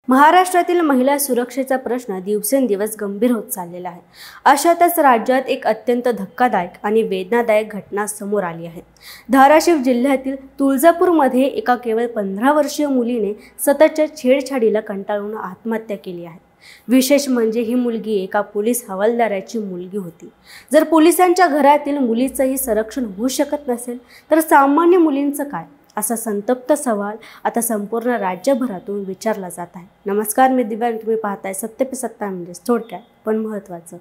महाराष्ट्रातील महिला सुरक्षेचा प्रश्न दिवसेंदिवस गंभीर होत चाललेला आहे। अशातच राज्यात एक अत्यंत धक्कादायक आणि वेदनादायक घटना समोर आली आहे। धाराशिव जिल्ह्यातील तुळजापूरमध्ये एका केवळ 15 वर्षीय मुलीने सततच्या छेडछाडीला कंटाळून आत्महत्या केली आहे। विशेष म्हणजे ही मुलगी एका पोलीस हवालदाराची मुलगी होती। जर पोलिसांच्या घरातील मुलीचंही संरक्षण होऊ शकत नसेल तर सामान्य मुलींचं काय, असा संतप्त सवाल आता संपूर्ण राज्यभरातून विचारला जात आहे। नमस्कार, मी दिव्यांग, तुम्ही पाहताय सत्य पे सत्ता म्हणजे थोडक्यात पण महत्त्वाचं।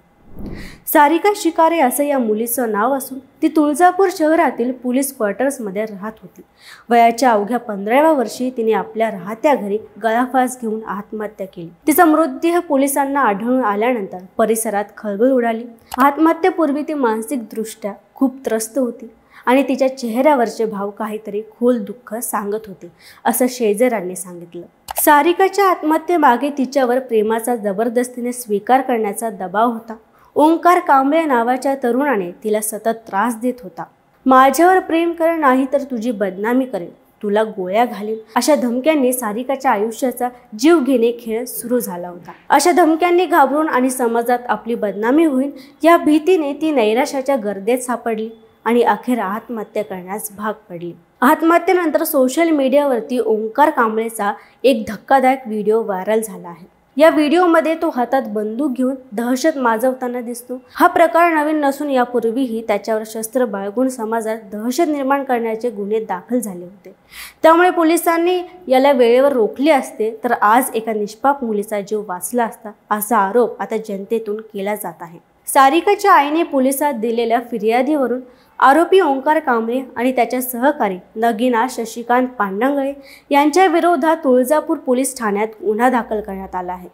सारिका शिकारे असं या मुलीचं नाव असून ती तुळजापूर शहरातील पोलीस क्वार्टर्समध्ये राहत होती। वयाच्या अवघ्या 15व्या वर्षी तिने आपल्या राहत्या घरी गळफास घेऊन आत्महत्या केली। तिचा मृतदेह पोलिसांना आढळून आल्यानंतर परिसरात खळबळ उडाली। आत्महत्येपूर्वी ती मानसिकदृष्ट्या खूप त्रस्त होती आणि तिच्या चेहऱ्यावरचे भाव काहीतरी खोल दुःख सांगत होते, असं शेजाऱ्यांनी सांगितलं। सारिकाच्या आत्महत्येमागे तिच्यावर प्रेमाचा जबरदस्तीने स्वीकार करण्याचा दबाव होता। ओंकार कांबळे नावाच्या तरुणाने तिला सतत त्रास देत होता। माझ्यावर प्रेम कर, नाही तर तुझी बदनामी करेल, तुला गोळ्या घालील, अशा धमक्यांनी सारिकाच्या आयुष्याचा जीव घेणे खेळ सुरू झाला होता। अशा धमक्यांनी घाबरून आणि समाजात आपली बदनामी होईल या भीतीने ती नैराश्याच्या गर्देत सापडली आणि अखेर आत्महत्या करण्यास भाग पडली। आत्महत्येनंतर सोशल मीडियावरती ओंकार कांबळेचा एक धक्कादायक व्हिडिओ व्हायरल झाला आहे। या व्हिडिओमध्ये तो हातात बंदूक घेऊन दहशत माजवताना दिसतो। हा प्रकार नवीन नसून यापूर्वीही त्याच्यावर शस्त्र बाळगून समाजात दहशत निर्माण करण्याचे गुन्हे दाखल झाले होते। त्यामुळे पोलिसांनी याला वेळेवर रोखले असते तर आज एका निष्पाप मुलीचा जीव वाचला असता, असा आरोप आता जनतेतून केला जात आहे। सारिकाच्या आईने पोलिसात दिलेल्या फिर्यादीवरून आरोपी ओंकार कांबळे आणि त्याच्या सहकारी नगीना शशिकांत पांडंगळे यांच्या विरोधात तुळजापूर पोलीस ठाण्यात गुन्हा दाखल करण्यात आला आहे।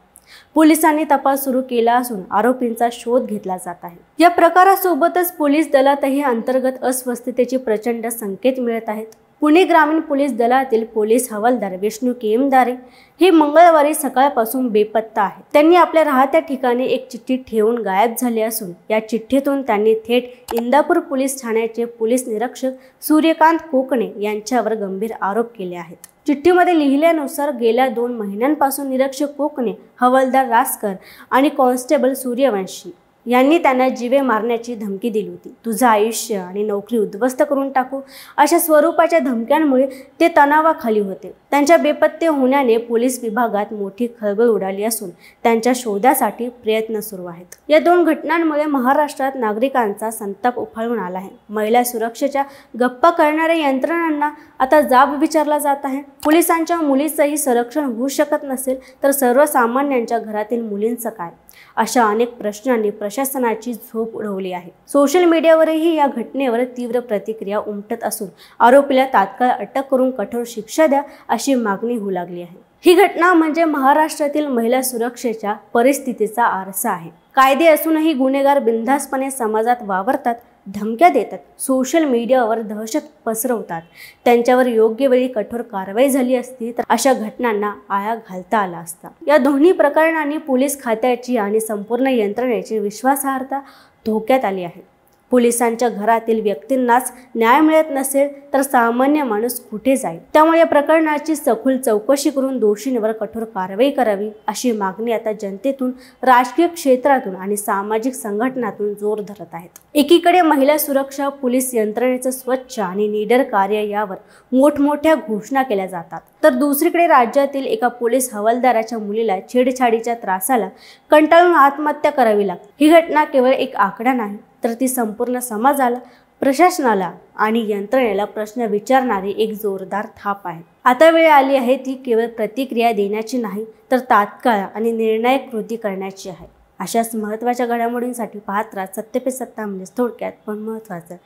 पोलिसांनी तपास सुरू केला असून आरोपींचा शोध घेतला जात आहे। या प्रकारासोबतच पोलीस दलातही अंतर्गत अस्वस्थतेचे प्रचंड संकेत मिळत आहेत। पुणे ग्रामीण पोलीस दलातील पोलीस हवालदार विष्णू केमदारे हे मंगळवारी सकाळपासून बेपत्ता आहेत। त्यांनी आपल्या राहत्या ठिकाणी एक चिठ्ठी ठेवून गायब झाले असून या चिठ्ठीतून त्यांनी थेट इंदापूर पोलीस ठाण्याचे पोलीस निरीक्षक सूर्यकांत कोकणे यांच्यावर गंभीर आरोप केले आहेत। चिठ्ठीमध्ये लिहिल्यानुसार गेल्या 2 महिन्यांपासून निरीक्षक कोकणे, हवालदार रासकर आणि कॉन्स्टेबल सूर्यवंशी यांनी त्यांना जीवे मारण्याची धमकी दिली होती। तुझं आयुष्य आणि नोकरी उद्ध्वस्त करून टाकू, अशा स्वरूपाच्या धमक्यांमुळे ते तणावाखाली होते। त्यांच्या बेपत्ते होण्याने पोलीस विभागात मोठी खळबळ उडाली असून त्यांच्या शोधासाठी प्रयत्न सुरू आहेत। या 2 घटनांमुळे महाराष्ट्रात नागरिकांचा संताप उफाळून आला आहे। महिला सुरक्षेच्या गप्पा करणाऱ्या यंत्रणांना आता जाब विचारला जात आहे। पोलिसांच्या मुलीचंही संरक्षण होऊ शकत नसेल तर सर्वसामान्यांच्या घरातील मुलींचं काय, अशा अनेक प्रश्नांनी प्रशासनाची झोप उडवली आहे। सोशल मीडियावरही या घटनेवर तीव्र प्रतिक्रिया उमटत असून आरोपीला तात्काळ अटक करून कठोर शिक्षा द्या अशी मागणी होऊ लागली आहे। ही घटना म्हणजे महाराष्ट्रातील महिला सुरक्षेच्या परिस्थितीचा आरसा आहे। कायदे असूनही गुन्हेगार बिनधास्तपणे समाजात वावरतात, धमक्या देतात, सोशल मीडियावर दहशत पसरवतात। त्यांच्यावर योग्य वेळी कठोर कारवाई झाली असती तर अशा घटनांना आळा घालता आला असता। या दोन्ही प्रकरणांनी पोलीस खात्याची आणि संपूर्ण यंत्रणेची विश्वासार्हता धोक्यात आली आहे। पोलिसांच्या घरातील व्यक्तींनाच न्याय मिळत नसेल तर सामान्य माणूस कुठे जाईल? त्यामुळे या प्रकरणाची सखोल चौकशी करून दोषींवर कठोर कारवाई करावी अशी मागणी आता जनतेतून, राजकीय क्षेत्रातून आणि सामाजिक संघटनातून जोर धरत आहेत। एकीकडे महिला सुरक्षा पोलीस यंत्रणेचं स्वच्छ आणि निडर कार्य यावर मोठमोठ्या घोषणा केल्या जातात, तर दुसरीकडे राज्यातील एका पोलीस हवालदाराच्या मुलीला छेडछाडीच्या त्रासाला कंटाळून आत्महत्या करावी लागते। ही घटना केवळ एक आकडा नाही तर ती संपूर्ण समाजाला, प्रशासनाला आणि यंत्रणेला प्रश्न विचारणारी एक जोरदार थाप आहे। आता वेळ आली आहे ती केवळ प्रतिक्रिया देण्याची नाही तर तात्काळ आणि निर्णायक कृती करण्याची आहे। अशाच महत्त्वाच्या घडामोडींसाठी पाहत राहा सत्य पे सत्ता म्हणजे थोडक्यात पण महत्त्वाचं।